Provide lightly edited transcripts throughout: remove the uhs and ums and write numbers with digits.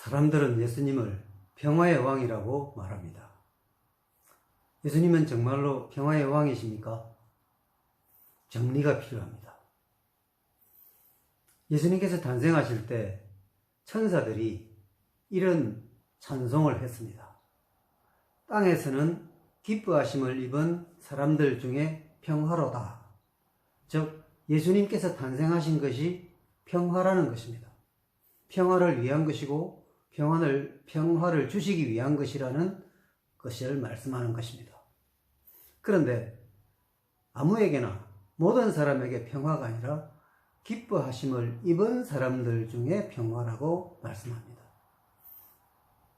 사람들은 예수님을 평화의 왕이라고 말합니다. 예수님은 정말로 평화의 왕이십니까? 정리가 필요합니다. 예수님께서 탄생하실 때 천사들이 이런 찬송을 했습니다. 땅에서는 기뻐하심을 입은 사람들 중에 평화로다. 즉 예수님께서 탄생하신 것이 평화라는 것입니다. 평화를 위한 것이고 평화를 주시기 위한 것이라는 것을 말씀하는 것입니다. 그런데 아무에게나 모든 사람에게 평화가 아니라 기뻐하심을 입은 사람들 중에 평화라고 말씀합니다.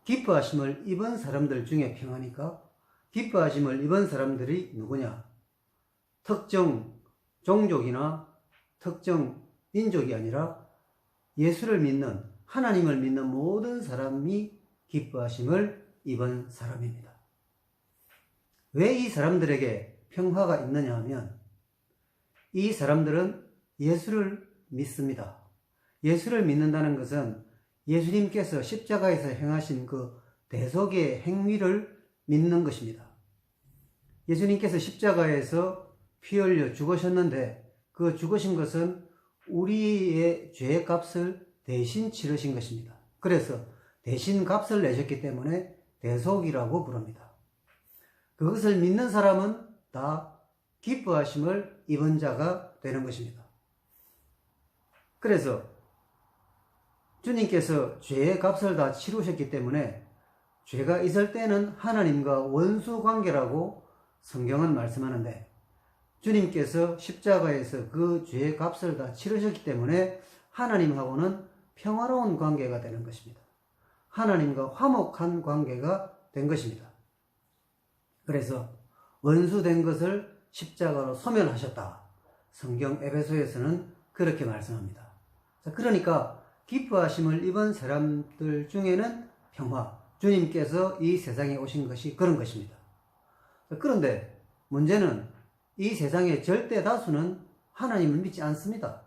기뻐하심을 입은 사람들 중에 평화니까 기뻐하심을 입은 사람들이 누구냐? 특정 종족이나 특정 민족이 아니라 예수를 믿는 하나님을 믿는 모든 사람이 기뻐하심을 입은 사람입니다. 왜 이 사람들에게 평화가 있느냐 하면 이 사람들은 예수를 믿습니다. 예수를 믿는다는 것은 예수님께서 십자가에서 행하신 그 대속의 행위를 믿는 것입니다. 예수님께서 십자가에서 피 흘려 죽으셨는데 그 죽으신 것은 우리의 죄의 값을 대신 치르신 것입니다. 그래서 대신 값을 내셨기 때문에 대속이라고 부릅니다. 그것을 믿는 사람은 다 기뻐하심을 입은 자가 되는 것입니다. 그래서 주님께서 죄의 값을 다 치르셨기 때문에 죄가 있을 때는 하나님과 원수 관계라고 성경은 말씀하는데 주님께서 십자가에서 그 죄의 값을 다 치르셨기 때문에 하나님하고는 평화로운 관계가 되는 것입니다. 하나님과 화목한 관계가 된 것입니다. 그래서 원수된 것을 십자가로 소멸하셨다. 성경 에베소에서는 그렇게 말씀합니다. 그러니까 기뻐하심을 입은 사람들 중에는 평화, 주님께서 이 세상에 오신 것이 그런 것입니다. 그런데 문제는 이 세상의 절대 다수는 하나님을 믿지 않습니다.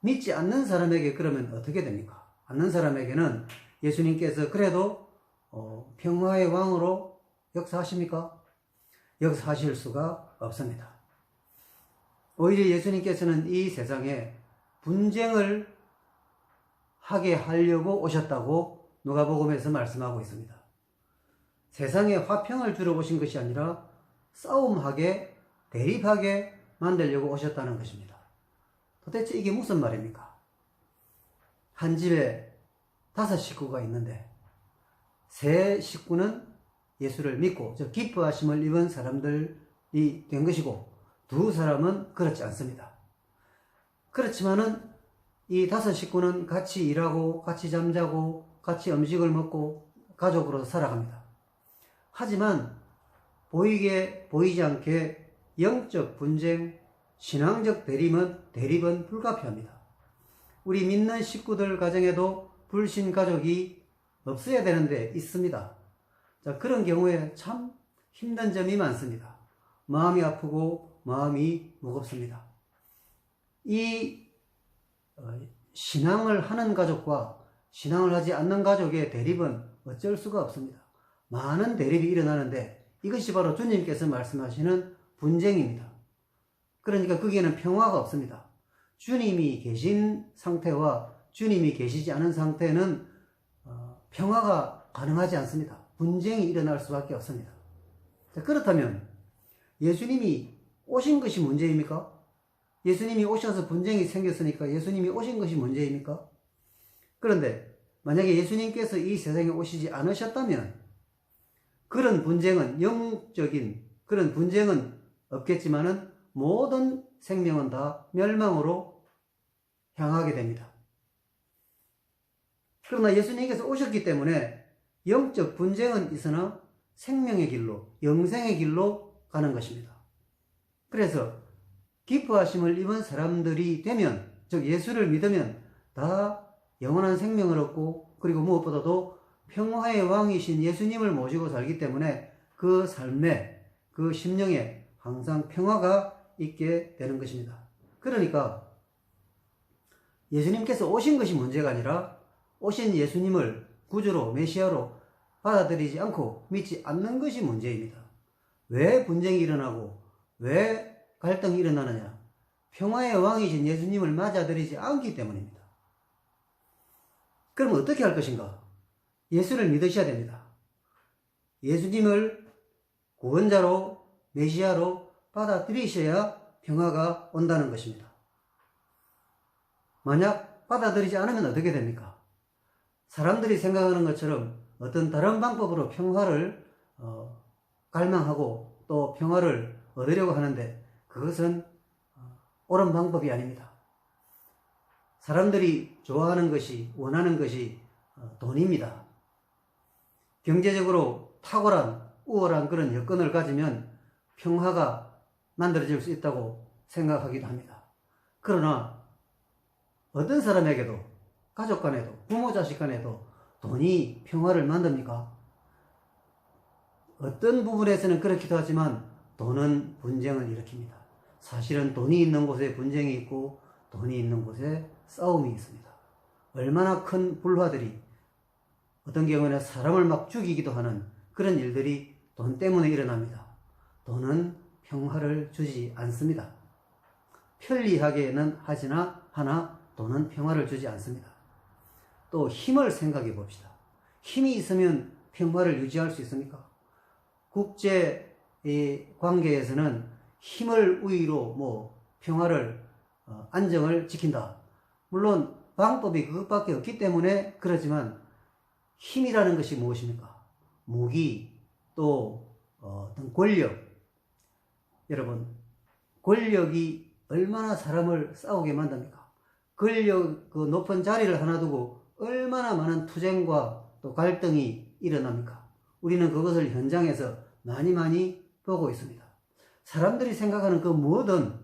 믿지 않는 사람에게 그러면 어떻게 됩니까? 않는 사람에게는 예수님께서 그래도 평화의 왕으로 역사하십니까? 역사하실 수가 없습니다. 오히려 예수님께서는 이 세상에 분쟁을 하게 하려고 오셨다고 누가복음에서 말씀하고 있습니다. 세상에 화평을 주러 오신 것이 아니라 싸움하게, 대립하게 만들려고 오셨다는 것입니다. 도대체 이게 무슨 말입니까? 한 집에 5 식구가 있는데 세 식구는 예수를 믿고 즉 기뻐하심을 입은 사람들이 된 것이고 2 사람은 그렇지 않습니다. 그렇지만은 이 5 식구는 같이 일하고 같이 잠자고 같이 음식을 먹고 가족으로 살아갑니다. 하지만 보이지 않게 영적 분쟁, 신앙적 대립은 불가피합니다. 우리 믿는 식구들 가정에도 불신 가족이 없어야 되는데 있습니다. 자, 그런 경우에 참 힘든 점이 많습니다. 마음이 아프고 마음이 무겁습니다. 이 신앙을 하는 가족과 신앙을 하지 않는 가족의 대립은 어쩔 수가 없습니다. 많은 대립이 일어나는데 이것이 바로 주님께서 말씀하시는 분쟁입니다. 그러니까 거기에는 평화가 없습니다. 주님이 계신 상태와 주님이 계시지 않은 상태는 평화가 가능하지 않습니다. 분쟁이 일어날 수밖에 없습니다. 자, 그렇다면 예수님이 오신 것이 문제입니까? 예수님이 오셔서 분쟁이 생겼으니까 예수님이 오신 것이 문제입니까? 그런데 만약에 예수님께서 이 세상에 오시지 않으셨다면 그런 분쟁은 영적인 그런 분쟁은 없겠지만은 모든 생명은 다 멸망으로 향하게 됩니다. 그러나 예수님께서 오셨기 때문에 영적 분쟁은 있으나 생명의 길로, 영생의 길로 가는 것입니다. 그래서 기뻐하심을 입은 사람들이 되면, 즉 예수를 믿으면 다 영원한 생명을 얻고 그리고 무엇보다도 평화의 왕이신 예수님을 모시고 살기 때문에 그 삶에, 그 심령에 항상 평화가 있게 되는 것입니다. 그러니까 예수님께서 오신 것이 문제가 아니라 오신 예수님을 구주로 메시아로 받아들이지 않고 믿지 않는 것이 문제입니다. 왜 분쟁이 일어나고 왜 갈등이 일어나느냐? 평화의 왕이신 예수님을 맞아들이지 않기 때문입니다. 그럼 어떻게 할 것인가? 예수를 믿으셔야 됩니다. 예수님을 구원자로 메시아로 받아들이셔야 평화가 온다는 것입니다. 만약 받아들이지 않으면 어떻게 됩니까? 사람들이 생각하는 것처럼 어떤 다른 방법으로 평화를 갈망하고 또 평화를 얻으려고 하는데 그것은 옳은 방법이 아닙니다. 사람들이 좋아하는 것이 원하는 것이 돈입니다. 경제적으로 탁월한 우월한 그런 여건을 가지면 평화가 만들어질 수 있다고 생각하기도 합니다. 그러나 어떤 사람에게도 가족 간에도 부모 자식 간에도 돈이 평화를 만듭니까? 어떤 부분에서는 그렇기도 하지만 돈은 분쟁을 일으킵니다. 사실은 돈이 있는 곳에 분쟁이 있고 돈이 있는 곳에 싸움이 있습니다. 얼마나 큰 불화들이 어떤 경우는 사람을 막 죽이기도 하는 그런 일들이 돈 때문에 일어납니다. 돈은 평화를 주지 않습니다. 편리하게는 하나 돈은 평화를 주지 않습니다. 또 힘을 생각해 봅시다. 힘이 있으면 평화를 유지할 수 있습니까? 국제 관계에서는 힘을 우위로 평화를 안정을 지킨다. 물론 방법이 그것밖에 없기 때문에 그러지만 힘이라는 것이 무엇입니까? 무기 또 어떤 권력. 여러분, 권력이 얼마나 사람을 싸우게 만듭니까? 권력 그 높은 자리를 하나 두고 얼마나 많은 투쟁과 또 갈등이 일어납니까? 우리는 그것을 현장에서 많이 보고 있습니다. 사람들이 생각하는 그 무엇은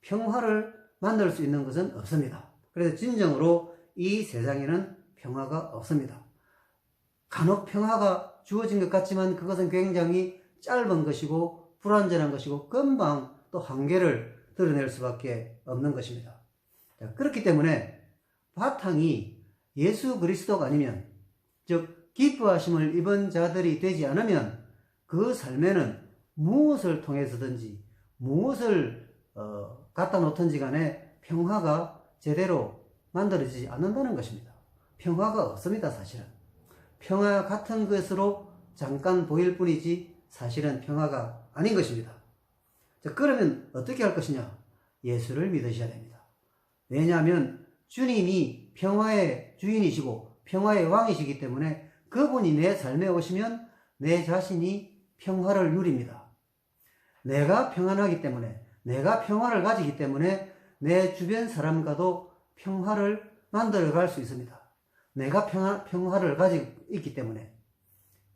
평화를 만들 수 있는 것은 없습니다. 그래서 진정으로 이 세상에는 평화가 없습니다. 간혹 평화가 주어진 것 같지만 그것은 굉장히 짧은 것이고 불완전한 것이고 금방 또 한계를 드러낼 수밖에 없는 것입니다. 자, 그렇기 때문에 바탕이 예수 그리스도가 아니면, 즉 기뻐하심을 입은 자들이 되지 않으면 그 삶에는 무엇을 통해서든지 무엇을 갖다 놓든지 간에 평화가 제대로 만들어지지 않는다는 것입니다. 평화가 없습니다. 사실은 평화 같은 것으로 잠깐 보일 뿐이지 사실은 평화가 아닌 것입니다. 자, 그러면 어떻게 할 것이냐? 예수를 믿으셔야 됩니다. 왜냐하면 주님이 평화의 주인이시고 평화의 왕이시기 때문에 그분이 내 삶에 오시면 내 자신이 평화를 누립니다. 내가 평안하기 때문에, 내가 평화를 가지기 때문에 내 주변 사람과도 평화를 만들어 갈 수 있습니다. 내가 평화를 가지고 있기 때문에.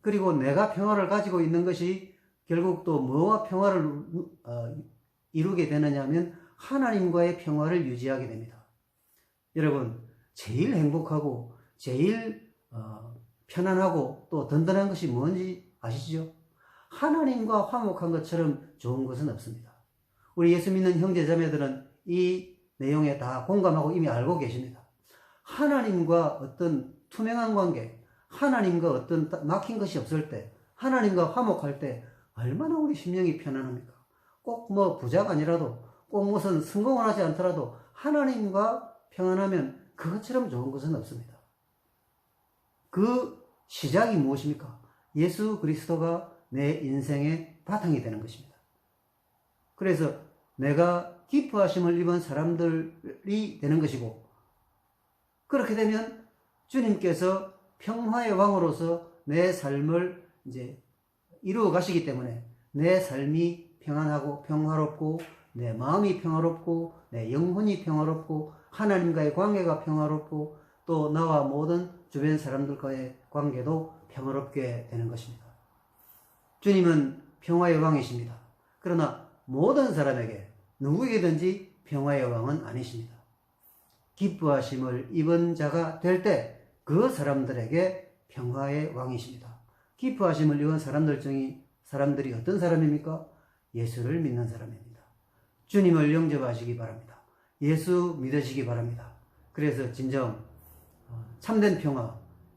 그리고 내가 평화를 가지고 있는 것이 결국 또 뭐와 평화를 이루게 되느냐 하면 하나님과의 평화를 유지하게 됩니다. 여러분, 제일 행복하고 제일 편안하고 또 든든한 것이 뭔지 아시죠? 하나님과 화목한 것처럼 좋은 것은 없습니다. 우리 예수 믿는 형제 자매들은 이 내용에 다 공감하고 이미 알고 계십니다. 하나님과 어떤 투명한 관계, 하나님과 어떤 막힌 것이 없을 때, 하나님과 화목할 때 얼마나 우리 심령이 편안합니까? 꼭 부자가 아니라도, 꼭 무슨 성공을 하지 않더라도 하나님과 평안하면 그것처럼 좋은 것은 없습니다. 그 시작이 무엇입니까? 예수 그리스도가 내 인생의 바탕이 되는 것입니다. 그래서 내가 기뻐하심을 입은 사람들이 되는 것이고, 그렇게 되면 주님께서 평화의 왕으로서 내 삶을 이제 이루어 가시기 때문에 내 삶이 평안하고 평화롭고 내 마음이 평화롭고 내 영혼이 평화롭고 하나님과의 관계가 평화롭고 또 나와 모든 주변 사람들과의 관계도 평화롭게 되는 것입니다. 주님은 평화의 왕이십니다. 그러나 모든 사람에게 누구에게든지 평화의 왕은 아니십니다. 기뻐하심을 입은 자가 될 때 그 사람들에게 평화의 왕이십니다. 기뻐하심을 입은 사람들이 어떤 사람입니까? 예수를 믿는 사람입니다. 주님을 영접하시기 바랍니다. 예수 믿으시기 바랍니다. 그래서 진정 참된 평화,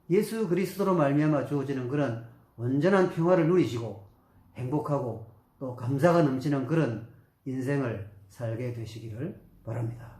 예수 그리스도로 말미암아 주어지는 그런 온전한 평화를 누리시고 행복하고 또 감사가 넘치는 그런 인생을 살게 되시기를 바랍니다.